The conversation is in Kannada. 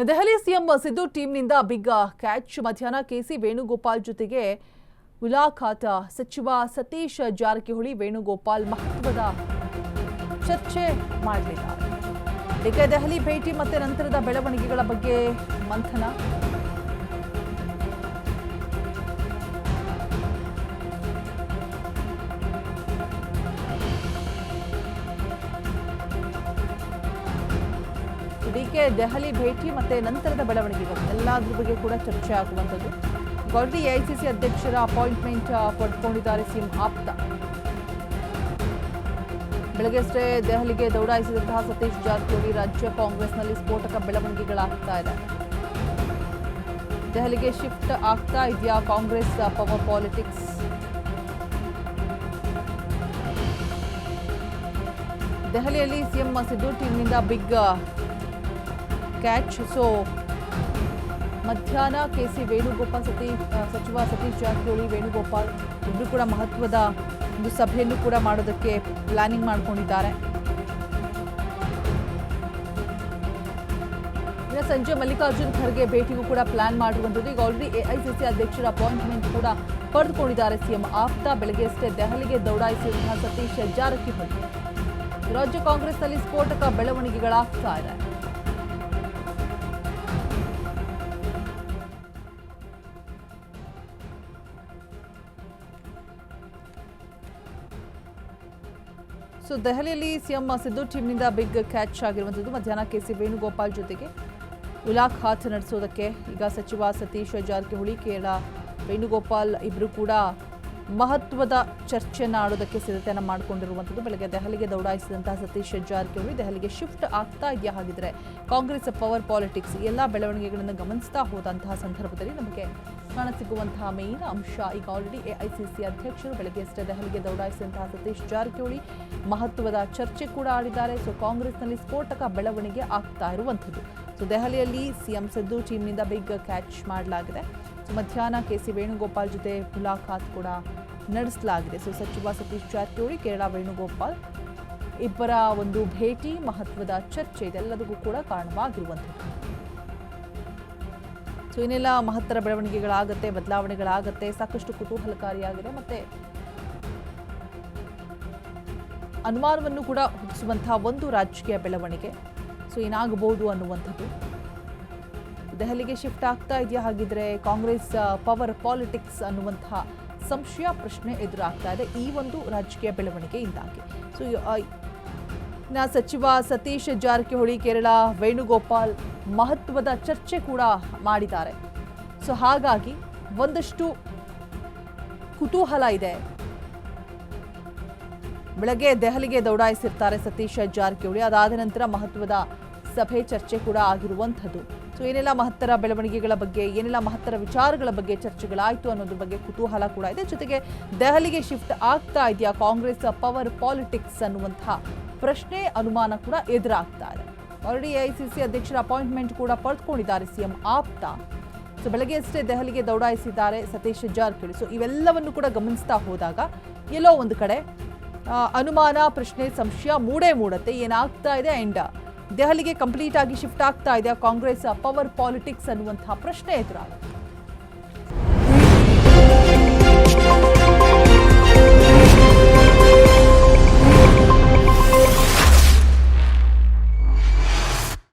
ದೆಹಲಿ ಸಿಎಂ ಸಿದ್ದು ಟೀಮ್ನಿಂದ ಬಿಗ್ ಕ್ಯಾಚ್. ಮಧ್ಯಾಹ್ನ ಕೆಸಿ ವೇಣುಗೋಪಾಲ್ ಜೊತೆಗೆ ಮುಲಾಖಾತ. ಸಚಿವ ಸತೀಶ್ ಜಾರಕಿಹೊಳಿ ವೇಣುಗೋಪಾಲ್ ಮಹತ್ವದ ಚರ್ಚೆ ಮಾಡಲಿದ್ದಾರೆ. ಈಗ ದೆಹಲಿ ಭೇಟಿ ಮತ್ತೆ ನಂತರದ ಬೆಳವಣಿಗೆಗಳ ಬಗ್ಗೆ ಮಂಥನ. ಡಿಕೆ ದೆಹಲಿ ಭೇಟಿ ಮತ್ತೆ ನಂತರದ ಬೆಳವಣಿಗೆಗಳು ಎಲ್ಲದರ ಬಗ್ಗೆ ಕೂಡ ಚರ್ಚೆ ಆಗುವಂಥದ್ದು. ಆಲ್ರೆಡಿ ಎಐಸಿಸಿ ಅಧ್ಯಕ್ಷರ ಅಪಾಯಿಂಟ್ಮೆಂಟ್ ಪಡ್ಕೊಂಡಿದ್ದಾರೆ ಸಿಎಂ ಆಪ್ತ. ಬೆಳಗ್ಗೆಷ್ಟೇ ದೆಹಲಿಗೆ ದೌಡಾಯಿಸಿದಂತಹ ಸತೀಶ್ ಜಾರಕಿಹೊಳಿ ರಾಜ್ಯ ಕಾಂಗ್ರೆಸ್ನಲ್ಲಿ ಸ್ಫೋಟಕ ಬೆಳವಣಿಗೆಗಳಾಗ್ತಾ ಇದೆ. ದೆಹಲಿಗೆ ಶಿಫ್ಟ್ ಆಗ್ತಾ ಇದೆಯಾ ಕಾಂಗ್ರೆಸ್ ಪವರ್ ಪಾಲಿಟಿಕ್ಸ್? ದೆಹಲಿಯಲ್ಲಿ ಸಿಎಂ ಸಿದ್ದು ಟೀಮ್ನಿಂದ ಬಿಗ್ ಕ್ಯಾಚ್. ಸೊ ಮಧ್ಯಾಹ್ನ ಕೆಸಿ ವೇಣುಗೋಪಾಲ್ ಸಚಿವ ಸತೀಶ್ ಜಾರಕಿಹೊಳಿ ವೇಣುಗೋಪಾಲ್ ಇಬ್ಬರು ಕೂಡ ಮಹತ್ವದ ಒಂದು ಸಭೆಯನ್ನು ಕೂಡ ಮಾಡೋದಕ್ಕೆ ಪ್ಲಾನಿಂಗ್ ಮಾಡಿಕೊಂಡಿದ್ದಾರೆ. ಇನ್ನು ಸಂಜೆ ಮಲ್ಲಿಕಾರ್ಜುನ್ ಖರ್ಗೆ ಭೇಟಿಗೂ ಕೂಡ ಪ್ಲಾನ್ ಮಾಡಿರುವಂಥದ್ದು. ಈಗ ಆಲ್ರೆಡಿ ಎಐಸಿಸಿ ಅಧ್ಯಕ್ಷರ ಅಪಾಯಿಂಟ್ಮೆಂಟ್ ಕೂಡ ಪಡೆದುಕೊಂಡಿದ್ದಾರೆ ಸಿಎಂ ಆಪ್ತ. ಬೆಳಗ್ಗೆಯಷ್ಟೇ ದೆಹಲಿಗೆ ದೌಡಾಯಿಸಿರುವಂತಹ ಸತೀಶ್ ಜಾರಕಿಹೊಳಿ. ರಾಜ್ಯ ಕಾಂಗ್ರೆಸ್ನಲ್ಲಿ ಸ್ಫೋಟಕ ಬೆಳವಣಿಗೆಗಳಾಗ್ತಾ ಇದೆ. ಸೊ ದೆಹಲಿಯಲ್ಲಿ ಸಿಎಂ ಸಿದ್ದು ಟೀಮ್ನಿಂದ ಬಿಗ್ ಕ್ಯಾಚ್ ಆಗಿರುವಂಥದ್ದು. ಮಧ್ಯಾಹ್ನ ಕೆಸಿ ವೇಣುಗೋಪಾಲ್ ಜೊತೆಗೆ ಮುಲಾಖಾತ್ ನಡೆಸೋದಕ್ಕೆ ಈಗ ಸಚಿವ ಸತೀಶ್ ಜಾರಕಿಹೊಳಿ ವೇಣುಗೋಪಾಲ್ ಇಬ್ಬರು ಕೂಡ ಮಹತ್ವದ ಚರ್ಚೆಯನ್ನು ಆಡೋದಕ್ಕೆ ಸಿದ್ಧತೆಯನ್ನು ಮಾಡಿಕೊಂಡಿರುವಂಥದ್ದು. ಬೆಳಗ್ಗೆ ದೆಹಲಿಗೆ ದೌಡಾಯಿಸಿದಂತಹ ಸತೀಶ್ ಜಾರಕಿಹೊಳಿ ದೆಹಲಿಗೆ ಶಿಫ್ಟ್ ಆಗ್ತಾ ಇದೆಯಾ ಹಾಗಿದ್ರೆ ಕಾಂಗ್ರೆಸ್ ಪವರ್ ಪಾಲಿಟಿಕ್ಸ್ ಎಲ್ಲ ಬೆಳವಣಿಗೆಗಳನ್ನು ಗಮನಿಸ್ತಾ ಹೋದಂತಹ ಸಂದರ್ಭದಲ್ಲಿ ನಮಗೆ ಕಾಣಸಿಗುವಂತಹ ಮೇನ್ ಅಂಶ. ಈಗ ಆಲ್ರೆಡಿ ಎಐಸಿಸಿ ಅಧ್ಯಕ್ಷರು ಬೆಳಗ್ಗೆಯಷ್ಟೇ ದೆಹಲಿಗೆ ದೌಡಾಯಿಸಿದಂತಹ ಸತೀಶ್ ಜಾರಕಿಹೊಳಿ ಮಹತ್ವದ ಚರ್ಚೆ ಕೂಡ ಆಡಿದ್ದಾರೆ. ಸೊ ಕಾಂಗ್ರೆಸ್ನಲ್ಲಿ ಸ್ಫೋಟಕ ಬೆಳವಣಿಗೆ ಆಗ್ತಾ ಇರುವಂಥದ್ದು. ಸೊ ದೆಹಲಿಯಲ್ಲಿ ಸಿಎಂ ಸಿದ್ದು ಟೀಮ್ನಿಂದ ಬಿಗ್ ಕ್ಯಾಚ್ ಮಾಡಲಾಗಿದೆ. ಸೊ ಮಧ್ಯಾಹ್ನ ಕೆಸಿ ವೇಣುಗೋಪಾಲ್ ಜೊತೆ ಮುಲಾಖಾತ್ ಕೂಡ ನಡೆಸಲಾಗಿದೆ. ಸೊ ಸಚಿವ ಸತೀಶ್ ಜಾರಕಿಹೊಳಿ ವೇಣುಗೋಪಾಲ್ ಇಬ್ಬರ ಒಂದು ಭೇಟಿ ಮಹತ್ವದ ಚರ್ಚೆ ಇದೆಲ್ಲದಕ್ಕೂ ಕೂಡ ಕಾರಣವಾಗಿರುವಂಥದ್ದು. ಸೊ ಇನ್ನೆಲ್ಲ ಮಹತ್ತರ ಬೆಳವಣಿಗೆಗಳಾಗತ್ತೆ, ಬದಲಾವಣೆಗಳಾಗತ್ತೆ. ಸಾಕಷ್ಟು ಕುತೂಹಲಕಾರಿಯಾಗಿದೆ ಮತ್ತೆ ಅನುಮಾನವನ್ನು ಕೂಡ ಹುಟ್ಟಿಸುವಂತಹ ಒಂದು ರಾಜಕೀಯ ಬೆಳವಣಿಗೆ. ಸೊ ಏನಾಗಬಹುದು ಅನ್ನುವಂಥದ್ದು. ದೆಹಲಿಗೆ ಶಿಫ್ಟ್ ಆಗ್ತಾ ಇದೆಯಾ ಹಾಗಿದ್ರೆ ಕಾಂಗ್ರೆಸ್ ಪವರ್ ಪಾಲಿಟಿಕ್ಸ್ ಅನ್ನುವಂತಹ ಸಂಶಯ ಪ್ರಶ್ನೆ ಎದುರಾಗ್ತಾ ಇದೆ ಈ ಒಂದು ರಾಜಕೀಯ ಬೆಳವಣಿಗೆಯಿಂದಾಗಿ. ಸೊ ಸಚಿವ ಸತೀಶ್ ಜಾರಕಿಹೊಳಿ ವೇಣುಗೋಪಾಲ್ ಮಹತ್ವದ ಚರ್ಚೆ ಕೂಡ ಮಾಡಿದ್ದಾರೆ. ಸೊ ಹಾಗಾಗಿ ಒಂದಷ್ಟು ಕುತೂಹಲ ಇದೆ. ಬೆಳಗ್ಗೆ ದೆಹಲಿಗೆ ದೌಡಾಯಿಸಿರ್ತಾರೆ ಸತೀಶ್ ಜಾರಕಿಹೊಳಿ. ಅದಾದ ನಂತರ ಮಹತ್ವದ ಸಭೆ ಚರ್ಚೆ ಕೂಡ ಆಗಿರುವಂಥದ್ದು. ಸೊ ಏನೆಲ್ಲ ಮಹತ್ತರ ಬೆಳವಣಿಗೆಗಳ ಬಗ್ಗೆ, ಏನೆಲ್ಲ ಮಹತ್ತರ ವಿಚಾರಗಳ ಬಗ್ಗೆ ಚರ್ಚೆಗಳಾಯಿತು ಅನ್ನೋದ್ರ ಬಗ್ಗೆ ಕುತೂಹಲ ಕೂಡ ಇದೆ. ಜೊತೆಗೆ ದೆಹಲಿಗೆ ಶಿಫ್ಟ್ ಆಗ್ತಾ ಇದೆಯಾ ಕಾಂಗ್ರೆಸ್ ಪವರ್ ಪಾಲಿಟಿಕ್ಸ್ ಅನ್ನುವಂತಹ ಪ್ರಶ್ನೆ, ಅನುಮಾನ ಕೂಡ ಎದುರಾಗ್ತಾ ಇದೆ. ಆಲ್ರೆಡಿ ಎಐಸಿಸಿ ಅಧ್ಯಕ್ಷರ ಅಪಾಯಿಂಟ್ಮೆಂಟ್ ಕೂಡ ಪಡೆದುಕೊಂಡಿದ್ದಾರೆ ಸಿಎಂ ಆಪ್ತ. ಸೊ ಬೆಳಗ್ಗೆಯಷ್ಟೇ ದೆಹಲಿಗೆ ದೌಡಾಯಿಸಿದ್ದಾರೆ ಸತೀಶ್ ಜಾರಕಿಹೊಳಿ. ಸೊ ಇವೆಲ್ಲವನ್ನು ಕೂಡ ಗಮನಿಸ್ತಾ ಹೋದಾಗ ಎಲ್ಲೋ ಒಂದು ಕಡೆ ಅನುಮಾನ, ಪ್ರಶ್ನೆ, ಸಂಶಯ ಮೂಡುತ್ತೆ. ಏನಾಗ್ತಾ ಇದೆ ಅಂಡ್ ದೆಹಲಿಗೆ ಕಂಪ್ಲೀಟ್ ಆಗಿ ಶಿಫ್ಟ್ ಆಗ್ತಾ ಇದೆಯಾ ಕಾಂಗ್ರೆಸ್ ಪವರ್ ಪಾಲಿಟಿಕ್ಸ್ ಅನ್ನುವಂತಹ ಪ್ರಶ್ನೆ ಎದುರಾಗುತ್ತೆ.